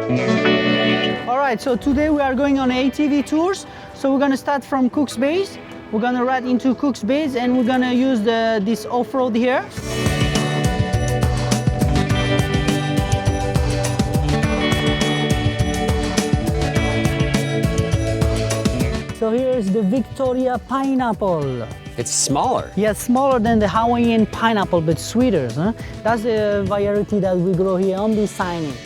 All right, so today we are going on ATV tours. So we're gonna start from Cook's Bay. We're gonna ride into Cook's Bay and we're gonna use this off-road here. So here's the Victoria pineapple. It's smaller. Yeah, smaller than the Hawaiian pineapple, but sweeter. Huh? That's the variety that we grow here on this island.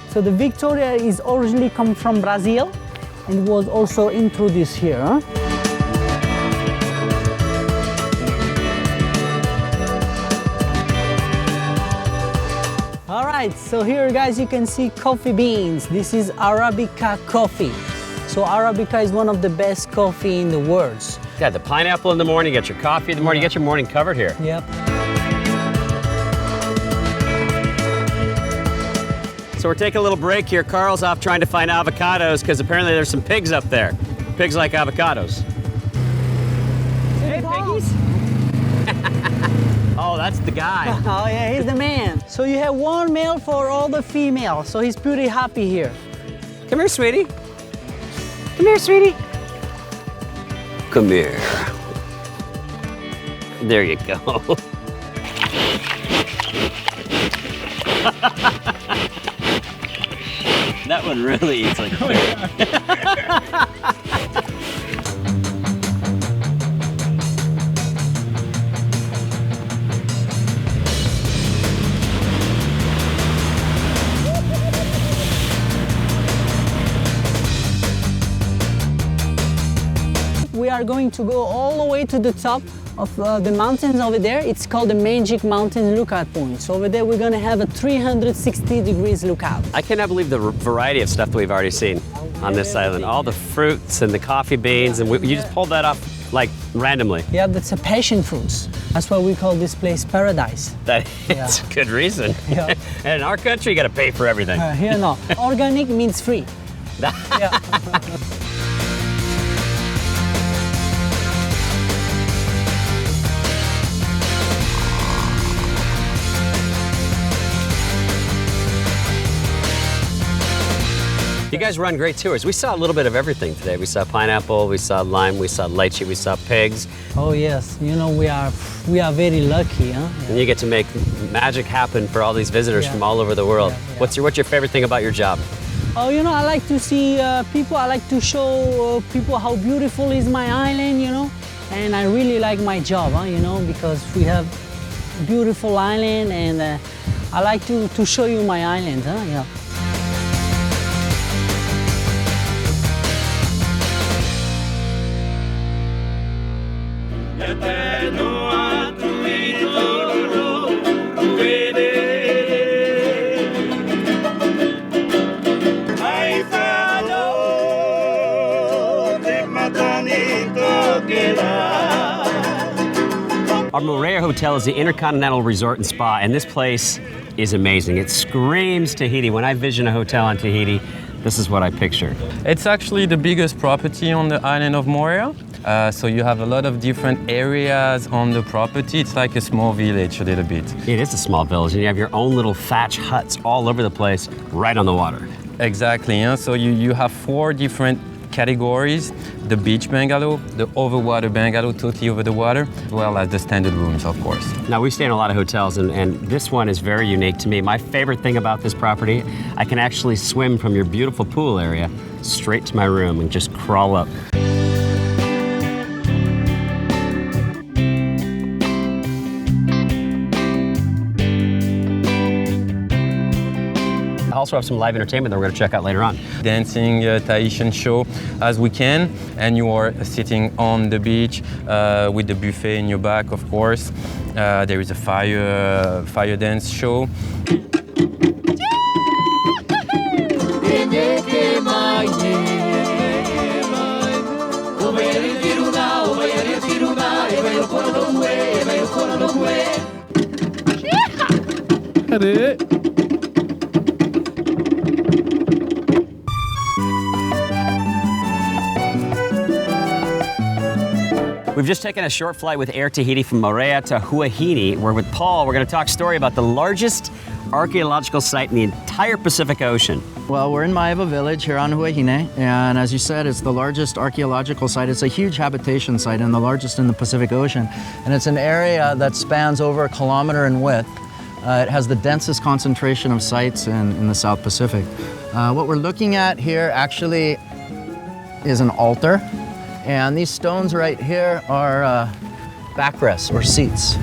So the Victoria is originally come from Brazil and was also introduced here. Huh? All right, so here guys, you can see coffee beans. This is Arabica coffee. So Arabica is one of the best coffee in the world. Yeah, the pineapple in the morning, you get your coffee in the morning, you get your morning covered here. Yep. So we're taking a little break here. Carl's off trying to find avocados because apparently there's some pigs up there. Pigs like avocados. Hey, piggies! Oh, that's the guy. Oh yeah, he's the man. So you have one male for all the females, so he's pretty happy here. Come here, sweetie. Come here, sweetie. Come here. There you go. That one really eats like a pig. We are going to go all the way to the top of the mountains over there. It's called the Magic Mountain Lookout Point. So over there we're going to have a 360 degrees lookout. I cannot believe the variety of stuff that we've already seen on this island. All the fruits and the coffee beans, and you just pulled that off like randomly. Yeah, that's a passion fruits. That's why we call this place paradise. That's a good reason. Yeah. And in our country, you got to pay for everything. Here no, organic means free. Yeah. You guys run great tours. We saw a little bit of everything today. We saw pineapple, we saw lime, we saw lychee, we saw pigs. Oh yes, you know we are very lucky, huh? Yeah. And you get to make magic happen for all these visitors from all over the world. Yeah. What's your favorite thing about your job? Oh, you know, I like to see people. I like to show people how beautiful is my island, you know. And I really like my job, huh, you know, because we have a beautiful island, and I like to show you my island, huh? Yeah. Our Moorea Hotel is the Intercontinental Resort and Spa, and this place is amazing. It screams Tahiti. When I vision a hotel on Tahiti, this is what I picture. It's actually the biggest property on the island of Moorea. So you have a lot of different areas on the property. It's like a small village a little bit. It is a small village, and you have your own little thatch huts all over the place, right on the water. Exactly, yeah? So you have 4 different categories: the beach bungalow, the overwater bungalow, totally over the water, as well as the standard rooms, of course. Now, we stay in a lot of hotels, and this one is very unique to me. My favorite thing about this property, I can actually swim from your beautiful pool area straight to my room and just crawl up. I also have some live entertainment that we're going to check out later on. Dancing Tahitian show as we can, and you are sitting on the beach with the buffet in your back, of course. There is a fire dance show. We've just taken a short flight with Air Tahiti from Moorea to Huahine. We're with Paul. We're going to talk story about the largest archaeological site in the entire Pacific Ocean. Well, we're in Maiva village here on Huahine, and as you said, it's the largest archaeological site. It's a huge habitation site and the largest in the Pacific Ocean. And it's an area that spans over 1 kilometer in width. It has the densest concentration of sites in the South Pacific. What we're looking at here actually is an altar, and these stones right here are backrests or seats.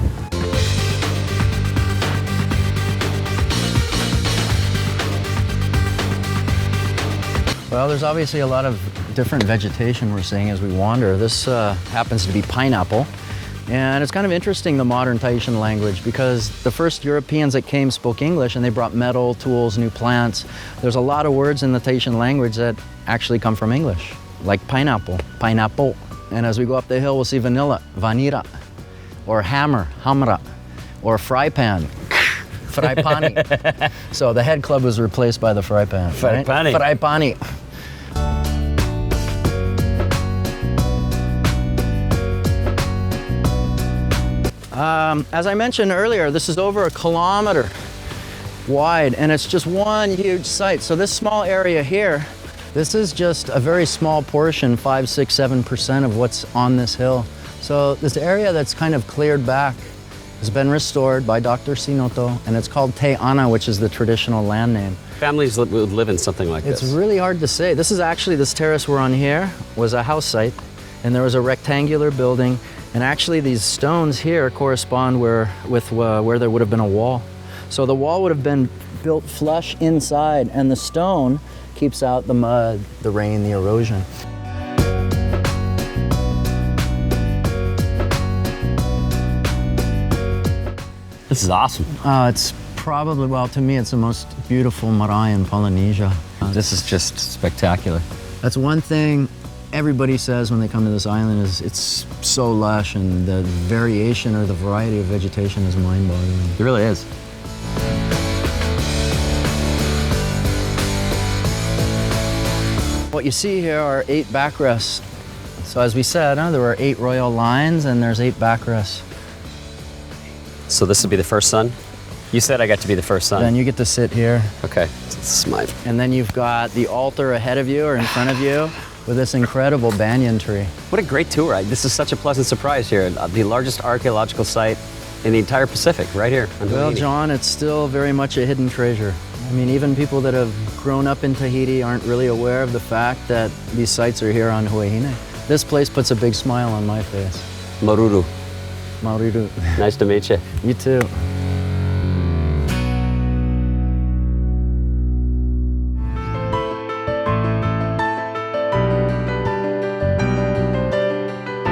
Well, there's obviously a lot of different vegetation we're seeing as we wander. This happens to be pineapple. And it's kind of interesting, the modern Tahitian language, because the first Europeans that came spoke English and they brought metal, tools, new plants. There's a lot of words in the Tahitian language that actually come from English, like pineapple, pineapple. And as we go up the hill, we'll see vanilla, vanira, or hammer, hamra, or fry pan, fry pani. So the head club was replaced by the fry pan. Fry pani. Fry pani. As I mentioned earlier, this is over 1 kilometer wide, and it's just one huge site. So this small area here, this is just a very small portion, 5, 6, 7% of what's on this hill. So this area that's kind of cleared back has been restored by Dr. Sinoto, and it's called Te Ana, which is the traditional land name. Families would live in something like this. It's really hard to say. This is actually, this terrace we're on here was a house site, and there was a rectangular building. And actually these stones here correspond with where there would have been a wall. So the wall would have been built flush inside, and the stone keeps out the mud, the rain, the erosion. This is awesome. It's probably, well, to me, it's the most beautiful marae in Polynesia. This is just spectacular. That's one thing everybody says when they come to this island is it's so lush, and the variation or the variety of vegetation is mind-boggling. It really is. What you see here are 8 backrests. So as we said, there were 8 royal lines and there's 8 backrests. So this would be the first sun? You said I got to be the first sun. Then you get to sit here. Okay, this is mine. And then you've got the altar ahead of you or in front of you with this incredible banyan tree. What a great tour. This is such a pleasant surprise here. The largest archaeological site in the entire Pacific, right here. Well, John, it's still very much a hidden treasure. I mean, even people that have grown up in Tahiti aren't really aware of the fact that these sites are here on Huahine. This place puts a big smile on my face. Maruru. Mauriru. Nice to meet you. You too.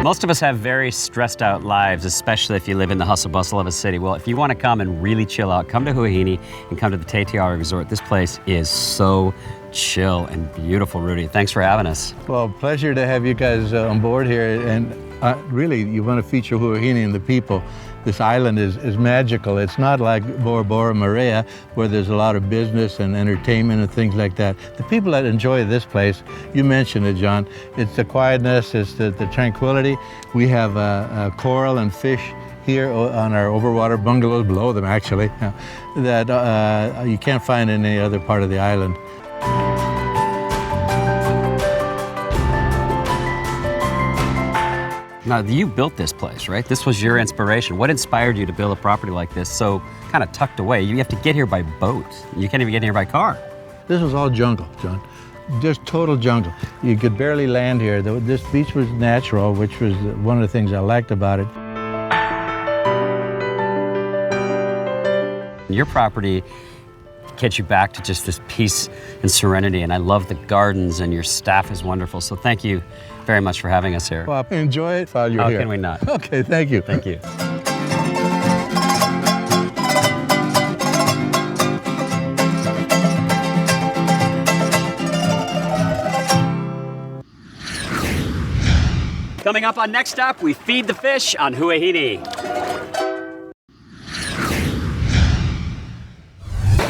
Most of us have very stressed out lives, especially if you live in the hustle bustle of a city. Well, if you want to come and really chill out, come to Huahine and come to the Te Tiara Resort. This place is so chill and beautiful, Rudy. Thanks for having us. Well, pleasure to have you guys on board here. And really, you want to feature Huahine and the people. This island is magical. It's not like Bora, Moorea, where there's a lot of business and entertainment and things like that. The people that enjoy this place, you mentioned it, John, it's the quietness, it's the tranquility. We have coral and fish here on our overwater bungalows, below them actually, that you can't find in any other part of the island. Now, you built this place, right? This was your inspiration. What inspired you to build a property like this so kind of tucked away? You have to get here by boat. You can't even get here by car. This was all jungle, John. Just total jungle. You could barely land here. This beach was natural, which was one of the things I liked about it. Your property gets you back to just this peace and serenity, and I love the gardens, and your staff is wonderful. So thank you very much for having us here. Well, enjoy it while you're here. How can we not? Okay, thank you. Thank you. Coming up on Next Stop, we feed the fish on Huahine.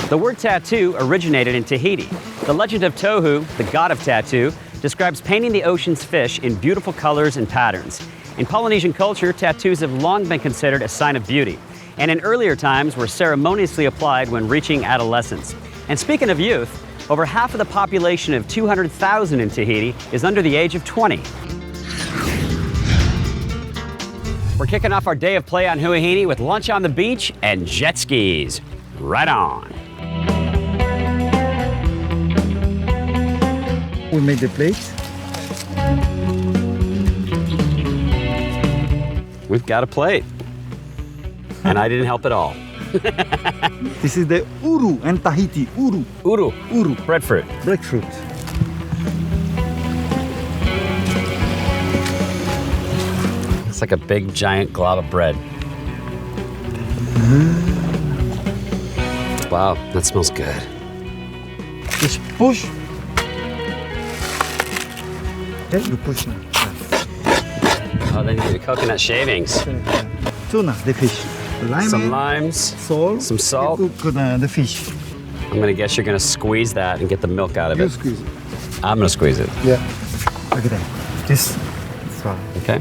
The word tattoo originated in Tahiti. The legend of Tohu, the god of tattoo, describes painting the ocean's fish in beautiful colors and patterns. In Polynesian culture, tattoos have long been considered a sign of beauty, and in earlier times were ceremoniously applied when reaching adolescence. And speaking of youth, Over half of the population of 200,000 in Tahiti is under the age of 20. We're kicking off our day of play on Huahine with lunch on the beach and jet skis. Right on. We made the plate. We've got a plate. And I didn't help at all. This is the uru and Tahiti. Uru. Uru. Uru. Breadfruit. Breadfruit. It's like a big giant glob of bread. Wow, that smells good. Just push. Okay, you push now. Oh, then you do coconut shavings. Tuna, the fish. Lime, Some limes. salt. Some salt. You cook the fish. I'm gonna guess you're gonna squeeze that and get the milk out of You it. squeeze it. I'm gonna squeeze it. Yeah. Look at that. This one. Okay.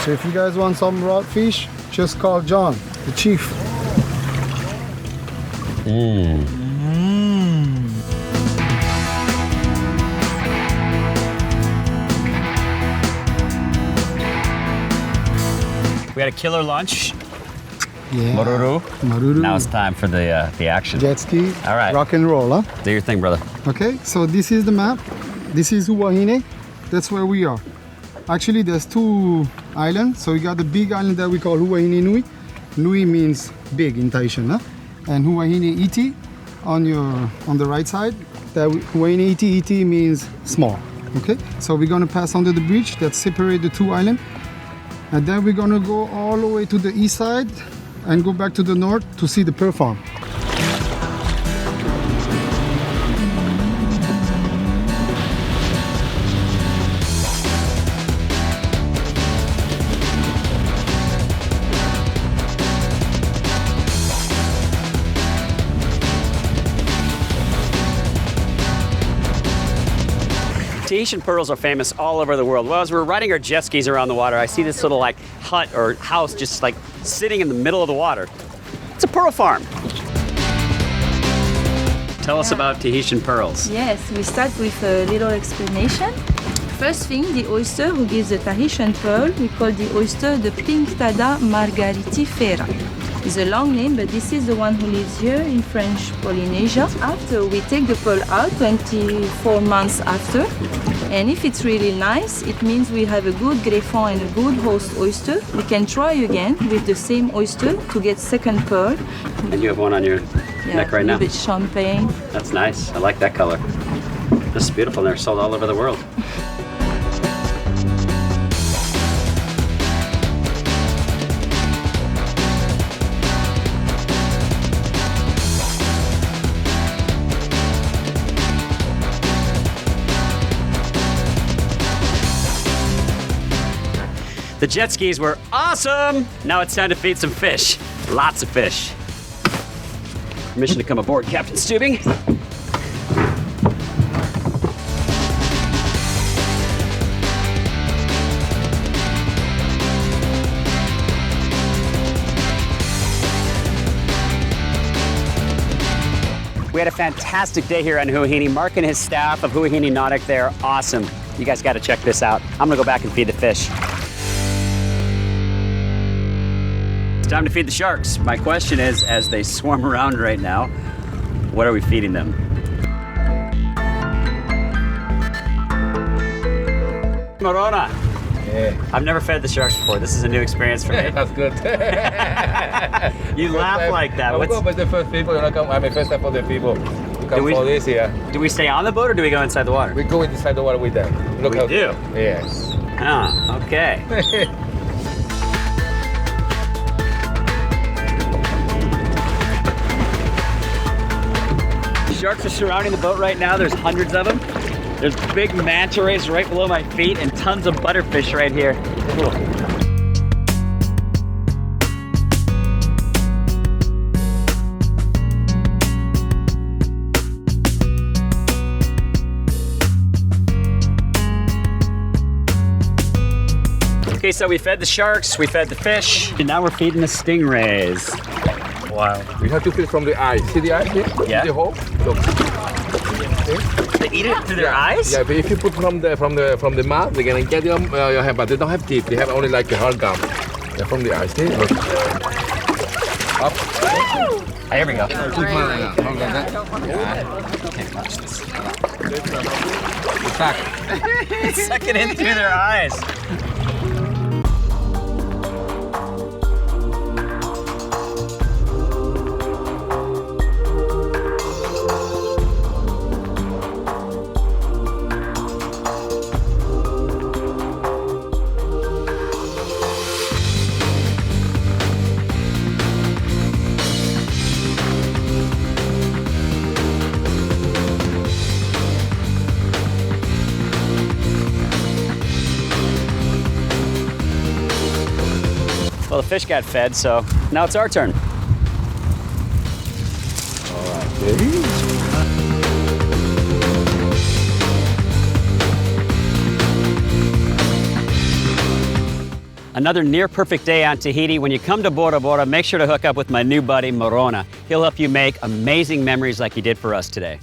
So if you guys want some raw fish, just call John, the chief. We had a killer lunch. Yeah. Maruru. Maruru. Now it's time for the action. Jet ski. All right. Rock and roll, huh? Do your thing, brother. Okay, so this is the map. This is Huahine. That's where we are. Actually, there's two islands. So we got the big island that we call Huahine Nui. Nui means big in Tahitian, huh? And Huahine Iti on the right side. That Huahine Iti, Iti means small. Okay, so we're gonna pass under the bridge that separate the two islands. And then we're gonna go all the way to the east side and go back to the north to see the pearl farm. Tahitian pearls are famous all over the world. Well, as we're riding our jet skis around the water, I see this little like hut or house just like sitting in the middle of the water. It's a pearl farm. Tell us about Tahitian pearls. Yes, we start with a little explanation. First thing, the oyster who gives the Tahitian pearl, we call the oyster the Pinctada margaritifera. It's a long name, but this is the one who lives here in French Polynesia. After we take the pearl out 24 months after, and if it's really nice, it means we have a good greffon and a good host oyster. We can try again with the same oyster to get second pearl. And you have one on your neck right a now. little bit champagne. That's nice. I like that color. This is beautiful. They're sold all over the world. The jet skis were awesome! Now it's time to feed some fish. Lots of fish. Permission to come aboard, Captain Stubing. We had a fantastic day here on Huahine. Mark and his staff of Huahine Nautic, they're awesome. You guys gotta check this out. I'm gonna go back and feed the fish. Time to feed the sharks. My question is, as they swarm around right now, what are we feeding them? Morona. Yeah. I've never fed the sharks before. This is a new experience for me. That's good. You laugh like that. Of course, but the first people, you know, come. I mean, first time for the people to come we- for this here. Do we stay on the boat or do we go inside the water? We go inside the water with them. Look We how, do? Yes. Ah, okay. Sharks are surrounding the boat right now. There's hundreds of them. There's big manta rays right below my feet and tons of butterfish right here. Cool. Okay, so we fed the sharks, we fed the fish, and now we're feeding the stingrays. Wow. We have to fish from the eye. See the eye here? Yeah. The hole? Look. They eat it through their eyes? Yeah, but if you put from the mouth, they're gonna get your hand, but they don't have teeth. They have only like a hard gum. They're from the eye. See? Look. Up. Here we go. Can't touch this. Back. Suck it in through their eyes. Well, the fish got fed, so now it's our turn. All right, baby. Another near perfect day on Tahiti. When you come to Bora Bora, make sure to hook up with my new buddy, Morona. He'll help you make amazing memories like he did for us today.